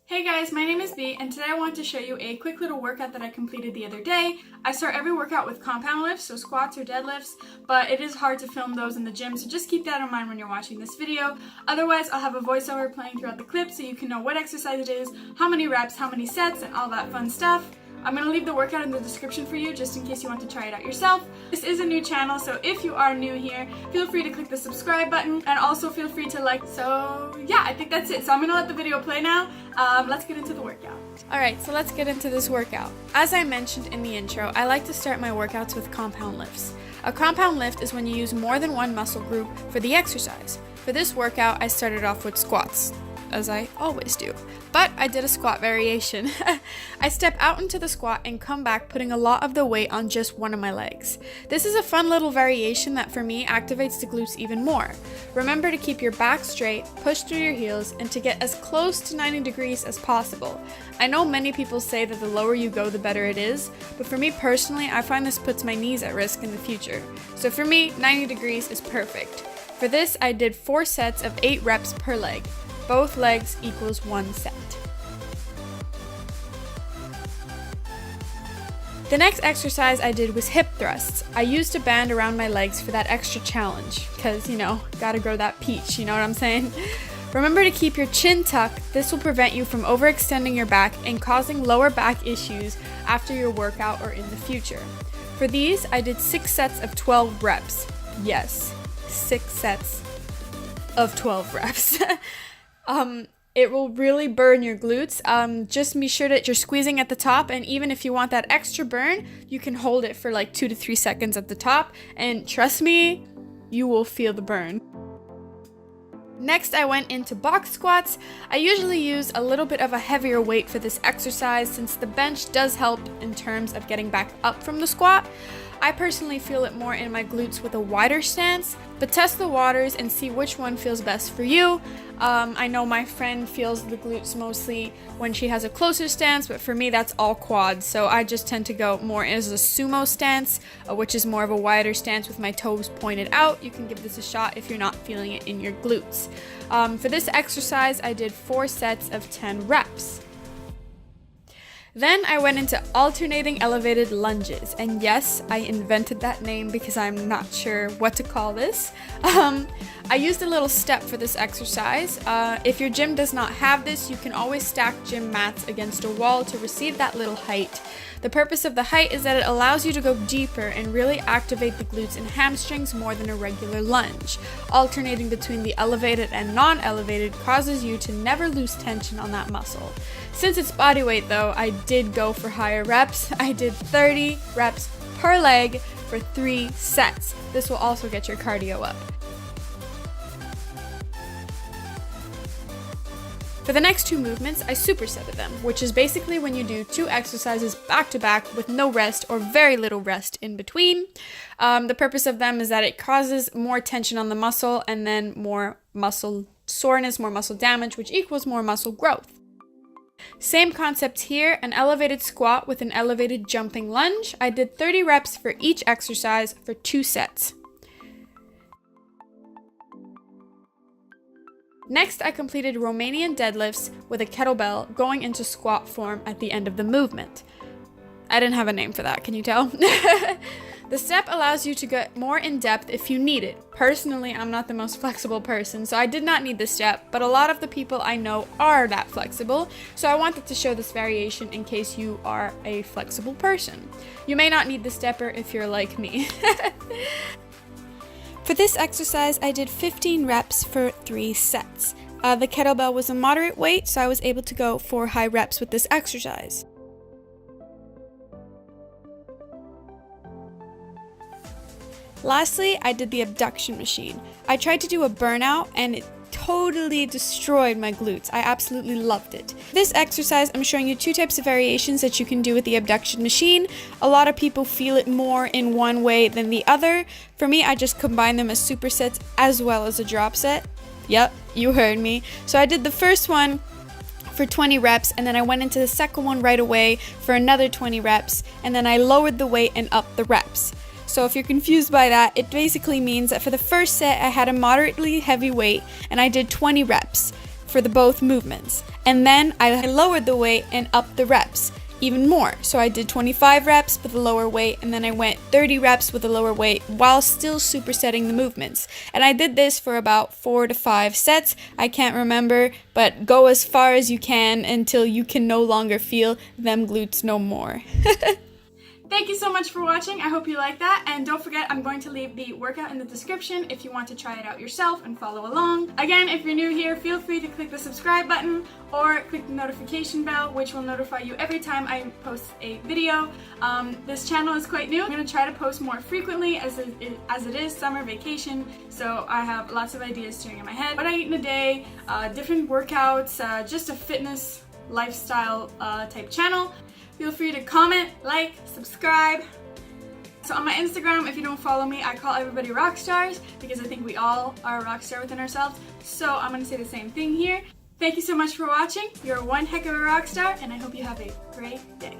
Hey guys, my name is B, and today I want to show you a quick little workout that I completed the other day. I start every workout with compound lifts, so squats or deadlifts, but it is hard to film those in the gym, so just keep that in mind when you're watching this video. Otherwise, I'll have a voiceover playing throughout the clip so you can know what exercise it is, how many reps, how many sets, and all that fun stuff. I'm going to leave the workout in the description for you just in case you want to try it out yourself. This is a new channel, so if you are new here, feel free to click the subscribe button and also feel free to like. So yeah, I think that's it. So I'm going to let the video play now. Let's get into the workout. Alright, so let's get into this workout. As I mentioned in the intro, I like to start my workouts with compound lifts. A compound lift is when you use more than one muscle group for the exercise. For this workout, I started off with squats, as I always do. But I did a squat variation. I step out into the squat and come back putting a lot of the weight on just one of my legs. This is a fun little variation that for me activates the glutes even more. Remember to keep your back straight, push through your heels, and to get as close to 90 degrees as possible. I know many people say that the lower you go, the better it is, but for me personally, I find this puts my knees at risk in the future. So for me, 90 degrees is perfect. For this, I did 4 sets of 8 reps per leg. Both legs equals 1 set. The next exercise I did was hip thrusts. I used a band around my legs for that extra challenge, because, gotta grow that peach, you know what I'm saying? Remember to keep your chin tucked. This will prevent you from overextending your back and causing lower back issues after your workout or in the future. For these, I did 6 sets of 12 reps. Yes, 6 sets of 12 reps. It will really burn your glutes. Just be sure that you're squeezing at the top, and even if you want that extra burn, you can hold it for like 2 to 3 seconds at the top, and trust me, you will feel the burn. Next, I went into box squats. I usually use a little bit of a heavier weight for this exercise since the bench does help in terms of getting back up from the squat. I personally feel it more in my glutes with a wider stance, but test the waters and see which one feels best for you. I know my friend feels the glutes mostly when she has a closer stance, but for me that's all quads, so I just tend to go more as a sumo stance, which is more of a wider stance with my toes pointed out. You can give this a shot if you're not feeling it in your glutes. For this exercise, I did 4 sets of 10 reps. Then I went into alternating elevated lunges, and yes, I invented that name because I'm not sure what to call this. I used a little step for this exercise. If your gym does not have this, you can always stack gym mats against a wall to receive that little height. The purpose of the height is that it allows you to go deeper and really activate the glutes and hamstrings more than a regular lunge. Alternating between the elevated and non-elevated causes you to never lose tension on that muscle. Since it's body weight though, I did go for higher reps. I did 30 reps per leg for 3 sets. This will also get your cardio up. For the next 2 movements, I supersetted them, which is basically when you do 2 exercises back to back with no rest or very little rest in between. The purpose of them is that it causes more tension on the muscle and then more muscle soreness, more muscle damage, which equals more muscle growth. Same concept here, an elevated squat with an elevated jumping lunge. I did 30 reps for each exercise for 2 sets. Next, I completed Romanian deadlifts with a kettlebell going into squat form at the end of the movement. I didn't have a name for that, can you tell? The step allows you to get more in depth if you need it. Personally, I'm not the most flexible person, so I did not need this step, but a lot of the people I know are that flexible, so I wanted to show this variation in case you are a flexible person. You may not need the stepper if you're like me. For this exercise, I did 15 reps for 3 sets. The kettlebell was a moderate weight, so I was able to go for high reps with this exercise. Lastly, I did the abduction machine. I tried to do a burnout and it totally destroyed my glutes. I absolutely loved it. This exercise, I'm showing you 2 types of variations that you can do with the abduction machine. A lot of people feel it more in one way than the other. For me, I just combine them as supersets as well as a drop set. Yep, you heard me. So I did the first one for 20 reps, and then I went into the second one right away for another 20 reps, and then I lowered the weight and upped the reps. So if you're confused by that, it basically means that for the first set, I had a moderately heavy weight and I did 20 reps. for the both movements. And then I lowered the weight and upped the reps even more. So I did 25 reps with a lower weight, and then I went 30 reps with a lower weight while still supersetting the movements. And I did this for about 4 to 5 sets. I can't remember, but go as far as you can until you can no longer feel them glutes no more. Thank you so much for watching. I hope you like that. And don't forget, I'm going to leave the workout in the description if you want to try it out yourself and follow along. Again, if you're new here, feel free to click the subscribe button or click the notification bell, which will notify you every time I post a video. This channel is quite new. I'm going to try to post more frequently as it is summer vacation, so I have lots of ideas stirring in my head. What I eat in a day, different workouts, just a fitness lifestyle type channel. Feel free to comment, like, subscribe. So on my Instagram, if you don't follow me, I call everybody Rockstars because I think we all are a rock star within ourselves. So I'm going to say the same thing here. Thank you so much for watching. You're one heck of a rock star, and I hope you have a great day.